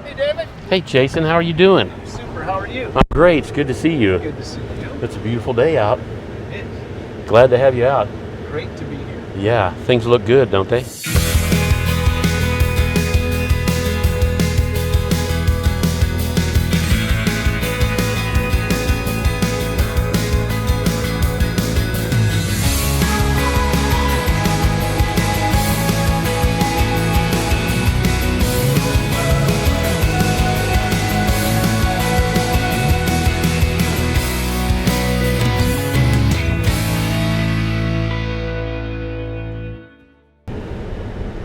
Hey, David. Hey, Jason, how are you doing? Super. How are you? I'm great. It's good to see you. Good to see you. It's a beautiful day out. It is. Glad to have you out. Great to be here. Yeah, things look good, don't they?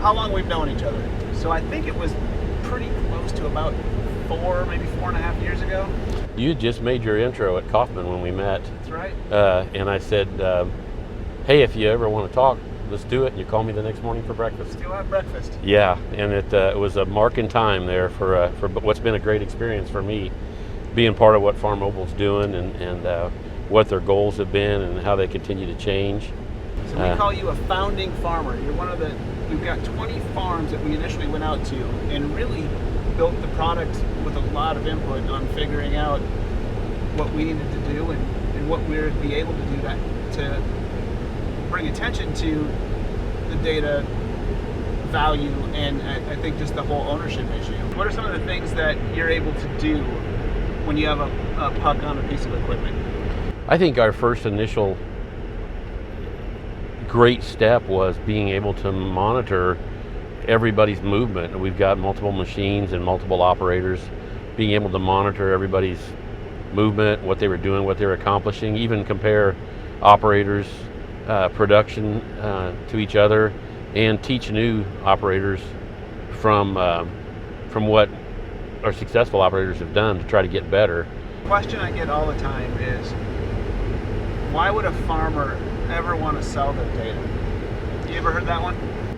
How long we've known each other? So I think it was pretty close to about 4, maybe 4.5 years ago. You just made your intro at Kaufman when we met. That's right. And I said, hey, if you ever want to talk, let's do it. And you called me the next morning for breakfast. Still have breakfast. Yeah, and it was a mark in time there for what's been a great experience for me, being part of what Farmobile's doing and what their goals have been and how they continue to change. So we call you a founding farmer. You're one of the, we've got 20 farms that we initially went out to and really built the product with a lot of input on figuring out what we needed to do and what we would be able to do to bring attention to the data value and I think just the whole ownership issue. What are some of the things that you're able to do when you have a puck on a piece of equipment? I think our first initial great step was being able to monitor everybody's movement. We've got multiple machines and multiple operators, being able to monitor everybody's movement, what they were doing, what they were accomplishing, even compare operators' production to each other, and teach new operators from what our successful operators have done to try to get better. The question I get all the time is, why would a farmer ever want to sell their data? You ever heard that one?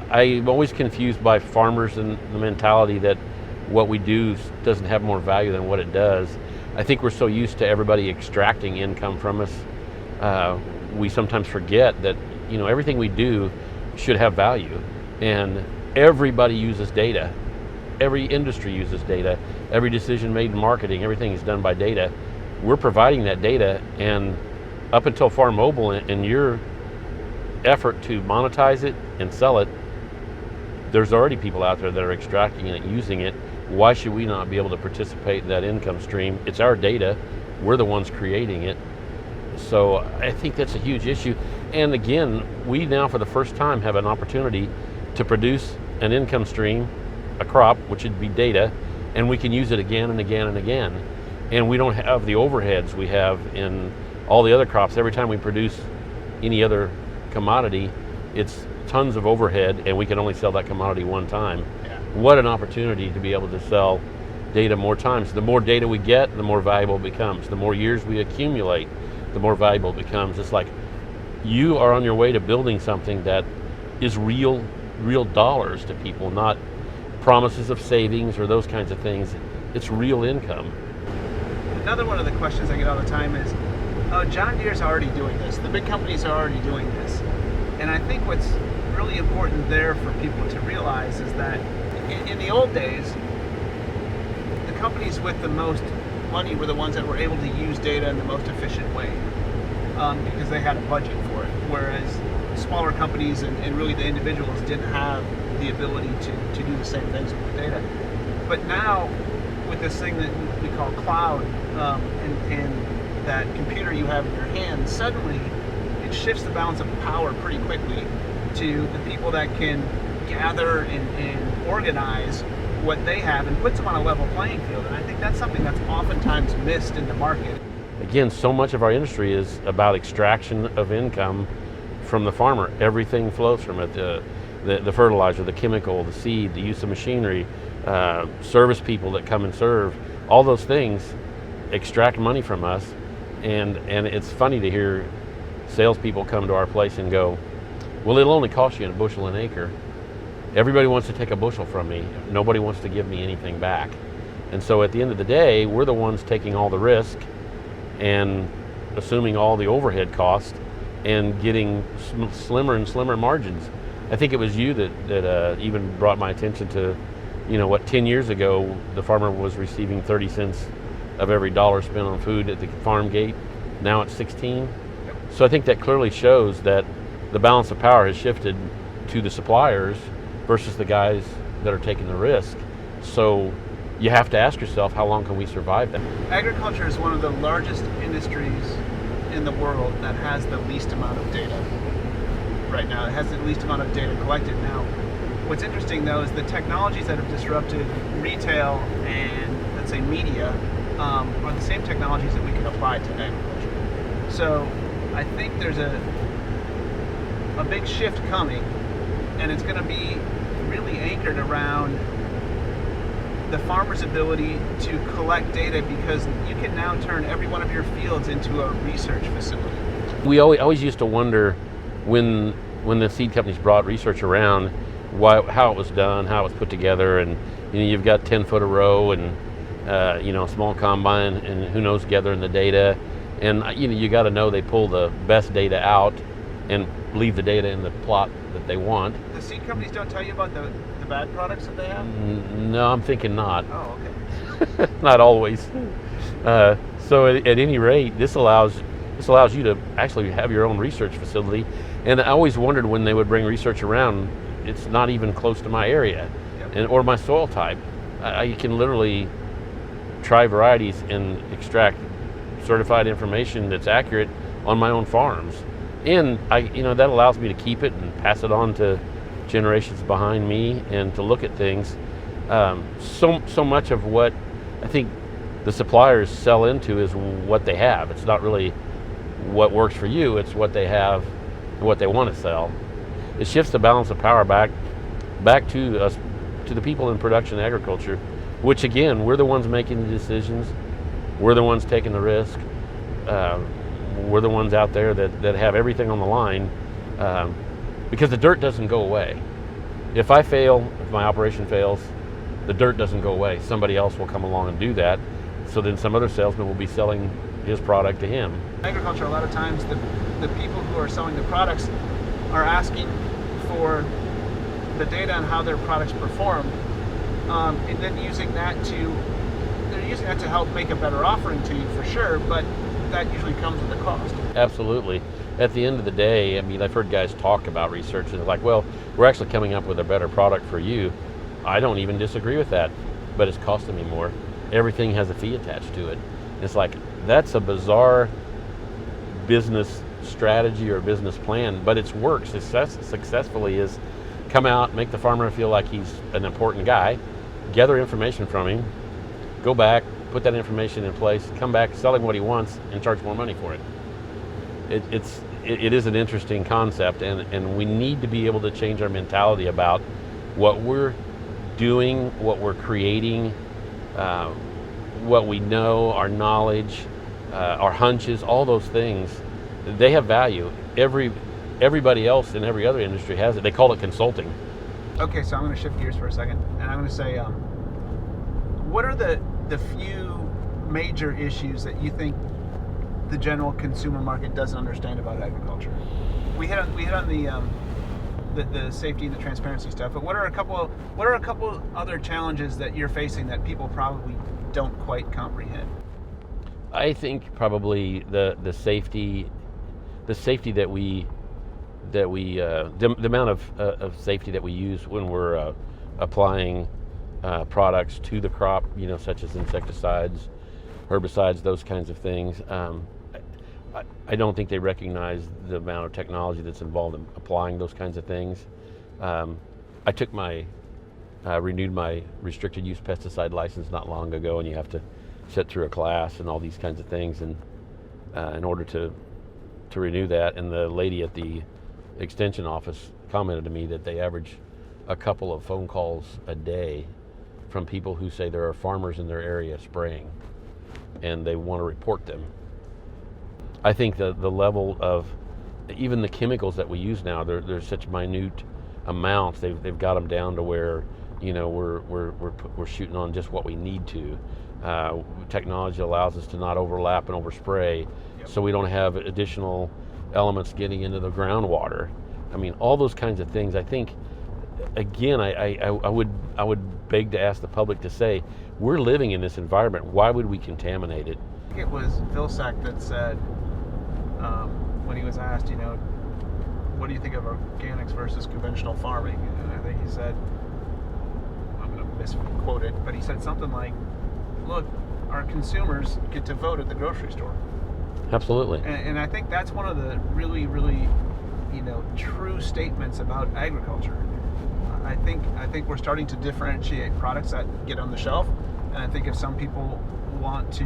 I'm always confused by farmers and the mentality that what we do doesn't have more value than what it does. I think we're so used to everybody extracting income from us, we sometimes forget that everything we do should have value, and everybody uses data. Every industry uses data. Every decision made in marketing, everything is done by data. We're providing that data, and up until Farmobile and your effort to monetize it and sell it, there's already people out there that are extracting it, using it. Why should we not be able to participate in that income stream? It's our data. We're the ones creating it. So I think that's a huge issue. And again, we now for the first time have an opportunity to produce an income stream, a crop, which would be data, and we can use it again and again and again. And we don't have the overheads we have in all the other crops. Every time we produce any other commodity, it's tons of overhead, and we can only sell that commodity one time. Yeah. What an opportunity to be able to sell data more times. The more data we get, the more valuable it becomes. The more years we accumulate, the more valuable it becomes. It's like you are on your way to building something that is real dollars to people, not promises of savings or those kinds of things. It's real income. Another one of the questions I get all the time is, John Deere's already doing this. The big companies are already doing this. And I think what's really important there for people to realize is that in the old days, the companies with the most money were the ones that were able to use data in the most efficient way because they had a budget for it. Whereas smaller companies and really the individuals didn't have the ability to do the same things with the data. But now, with this thing that we call cloud and that computer you have in your hand, suddenly it shifts the balance of power pretty quickly to the people that can gather and organize what they have and puts them on a level playing field. And I think that's something that's oftentimes missed in the market. Again, so much of our industry is about extraction of income from the farmer. Everything flows from it. The fertilizer, the chemical, the seed, the use of machinery, service people that come and serve, all those things extract money from us. And it's funny to hear salespeople come to our place and go, well, it'll only cost you a bushel an acre. Everybody wants to take a bushel from me. Nobody wants to give me anything back. And so at the end of the day, we're the ones taking all the risk and assuming all the overhead costs and getting slimmer and slimmer margins. I think it was you that even brought my attention to what 10 years ago the farmer was receiving 30 cents of every dollar spent on food at the farm gate. Now it's 16. So I think that clearly shows that the balance of power has shifted to the suppliers versus the guys that are taking the risk. So you have to ask yourself, how long can we survive that? Agriculture is one of the largest industries in the world that has the least amount of data right now. It has the least amount of data collected now. What's interesting though is the technologies that have disrupted retail and, let's say, media are the same technologies that we can apply to agriculture. So I think there's a big shift coming, and it's going to be really anchored around the farmer's ability to collect data, because you can now turn every one of your fields into a research facility. We always used to wonder when the seed companies brought research around, how it was done, how it was put together, and you've got 10 foot a row and a small combine, and who knows gathering the data, and you got to know they pull the best data out and leave the data in the plot that they want. The seed companies don't tell you about the bad products that they have? No, I'm thinking not. Oh, okay. Not always. So at any rate, this allows you to actually have your own research facility. And I always wondered when they would bring research around, it's not even close to my area. Yep. or my soil type. I can literally try varieties and extract certified information that's accurate on my own farms. And that allows me to keep it and pass it on to generations behind me, and to look at things. So much of what I think the suppliers sell into is what they have. It's not really what works for you, it's what they have and what they want to sell. It shifts the balance of power back to us, to the people in production agriculture, which again, we're the ones making the decisions, we're the ones taking the risk, we're the ones out there that have everything on the line, because the dirt doesn't go away. If I fail, if my operation fails, the dirt doesn't go away. Somebody else will come along and do that. So then some other salesman will be selling his product to him. Agriculture, a lot of times the people who are selling the products are asking for the data on how their products perform, and then using that to help make a better offering to you, for sure, but that usually comes with a cost. Absolutely. At the end of the day, I've heard guys talk about research and they're like, well, we're actually coming up with a better product for you. I don't even disagree with that, but it's costing me more. Everything has a fee attached to it. It's like, that's a bizarre business strategy or business plan, but it's worked successfully. Is come out, make the farmer feel like he's an important guy, gather information from him, go back, put that information in place, come back, sell him what he wants, and charge more money for it. It is an interesting concept, and we need to be able to change our mentality about what we're doing, what we're creating, what we know, our knowledge, our hunches, all those things. They have value. Everybody else in every other industry has it. They call it consulting. Okay, so I'm going to shift gears for a second, and I'm going to say, what are the few major issues that you think the general consumer market doesn't understand about agriculture? We hit on the safety and the transparency stuff, but what are a couple other challenges that you're facing that people probably don't quite comprehend? I think probably the safety that we the amount of safety that we use when we're applying products to the crop, such as insecticides, herbicides, those kinds of things. I don't think they recognize the amount of technology that's involved in applying those kinds of things. I took renewed my restricted use pesticide license not long ago, and you have to sit through a class and all these kinds of things, and in order to renew that. And the lady at the extension office commented to me that they average a couple of phone calls a day from people who say there are farmers in their area spraying, and they want to report them. I think the level of even the chemicals that we use now, they're such minute amounts. They've got them down to where we're shooting on just what we need to. Technology allows us to not overlap and overspray, so we don't have additional elements getting into the groundwater. All those kinds of things. I think, again, I would beg to ask the public to say, we're living in this environment. Why would we contaminate it? I think it was Vilsack that said, when he was asked, what do you think of organics versus conventional farming? And I think he said, I'm going to misquote it, but he said something like, look, our consumers get to vote at the grocery store. Absolutely. And I think that's one of the really, really, true statements about agriculture. I think we're starting to differentiate products that get on the shelf, and I think if some people want to,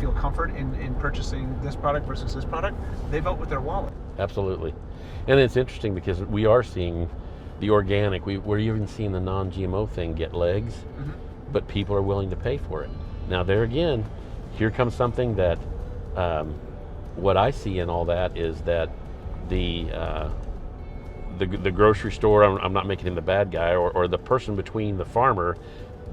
feel comfort in purchasing this product versus this product, they vote with their wallet. Absolutely. And it's interesting because we are seeing the organic, we're even seeing the non-GMO thing get legs, but people are willing to pay for it. Now there again, here comes something that, what I see in all that is that the grocery store, I'm not making him the bad guy, or the person between the farmer,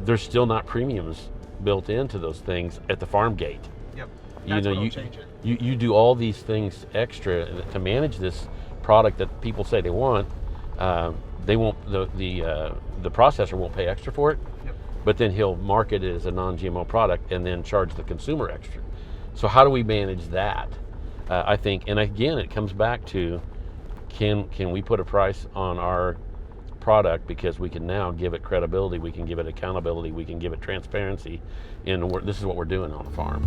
there's still not premiums built into those things at the farm gate. Yep. What'll change it. You do all these things extra to manage this product that people say they want. They won't, the processor won't pay extra for it, but then he'll market it as a non-GMO product and then charge the consumer extra. So how do we manage that? I think, and again, it comes back to, can we put a price on our product, because we can now give it credibility, we can give it accountability, we can give it transparency, and this is what we're doing on the farm.